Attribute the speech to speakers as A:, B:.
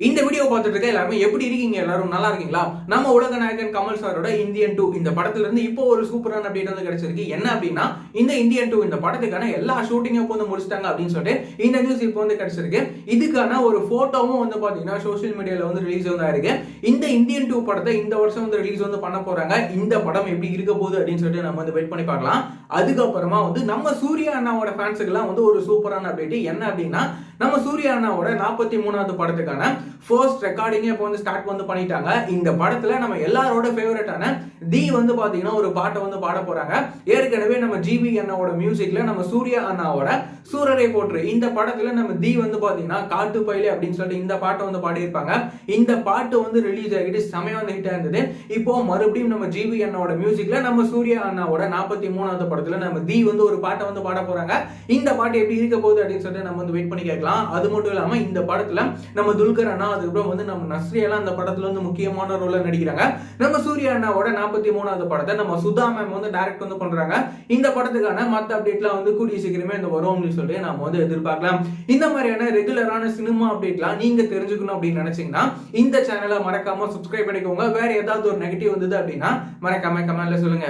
A: இந்த வீடியோ பார்த்துட்டு இருக்க எல்லாருமே எப்படி இருக்கீங்க? எல்லாரும் நல்லா இருக்கீங்களா? நம்ம உலக நாயகன் கமல் சாரோட இந்தியன் 2 இந்த படத்துல இருந்து இப்போ ஒரு சூப்பரான அப்டேட் வந்து கிடைச்சிருக்கு. என்ன அப்படின்னா, இந்த இந்தியன் 2 இந்த படத்துக்கான எல்லா ஷூட்டிங்கும் இப்போ வந்து முடிச்சிட்டாங்க அப்படின்னு சொல்லிட்டு இந்த நியூஸ் இப்போ வந்து கிடைச்சிருக்கு. இதுக்கான ஒரு போட்டோவும் வந்து பாத்தீங்கன்னா சோஷியல் மீடியால வந்து ரிலீஸ் வந்து ஆயிருக்கு. இந்த இந்தியன் 2 படத்தை இந்த வருஷம் வந்து ரிலீஸ் வந்து பண்ண போறாங்க. இந்த படம் எப்படி இருக்க போகுது அப்படின்னு சொல்லிட்டு நம்ம வந்து வெயிட் பண்ணி பார்க்கலாம். அதுக்கப்புறமா வந்து நம்ம சூர்யா அண்ணாவோட ஃபேன்ஸுக்கெல்லாம் வந்து ஒரு சூப்பரான அப்டேட். என்ன அப்படின்னா, நம்ம சூர்யா அண்ணாவோட 43வது படத்துக்கான ஃபர்ஸ்ட் ரெக்கார்டிங்கே இப்போ வந்து ஸ்டார்ட் வந்து பண்ணிட்டாங்க. இந்த படத்துல நம்ம எல்லாரோட ஃபேவரட்டான தி வந்து பாத்தீங்கன்னா ஒரு பாட்டை வந்து பாட போறாங்க. ஏற்கனவே நம்ம ஜிவி அண்ணாவோட மியூசிக்ல நம்ம சூர்யா அண்ணாவோட சூரரை போற்று இந்த படத்துல நம்ம தி வந்து பாத்தீங்கன்னா காட்டு பயிலே அப்படின்னு சொல்லிட்டு இந்த பாட்டை வந்து பாடியிருப்பாங்க. இந்த பாட்டு வந்து ரிலீஸ் ஆகிட்டு செமையா வந்து ஹிட் ஆயிருந்தது. இப்போ மறுபடியும் நம்ம ஜிவி அண்ணாவோட மியூசிக்ல நம்ம சூர்யா அண்ணாவோட 43வது படத்துல நம்ம தி வந்து ஒரு பாட்டை வந்து பாட போறாங்க. இந்த பாட்டு எப்படி இருக்க போகுது அப்படின்னு சொல்லிட்டு நம்ம வந்து வெயிட் பண்ணி கேட்கலாம். அது மட்டும் இல்லாம இந்த படத்துல நம்ம துல்கர் அண்ணா, அதுக்கப்புறம் வந்து நம்ம நஸ்ரி எல்லாம் அந்த படத்துல வந்து முக்கியமான ரோல்ல நடிக்கிறாங்க. நம்ம சூர்யா அண்ணாவோட 43வது படத்தை நம்ம சுதா மேம் வந்து டைரக்ட் வந்து பண்றாங்க. இந்த படத்துக்கான மத்த அப்டேட்லாம் வந்து கூடிய சீக்கிரமே இந்த வரும் அப்படின்னு சொல்லிட்டு நாம வந்து எதிர்பார்க்கலாம். இந்த மாதிரியான ரெகுலரான சினிமா அப்டேட்லாம் நீங்க தெரிஞ்சுக்கணும் அப்படின்னு நினைச்சீங்கன்னா இந்த சேனலை மறக்காம சப்ஸ்கிரைப் பண்ணிக்கோங்க. வேற ஏதாவது ஒரு நெகட்டிவ் வந்தது அப்படின்னா மறக்காம கமெண்ட்ல சொல்லுங்க.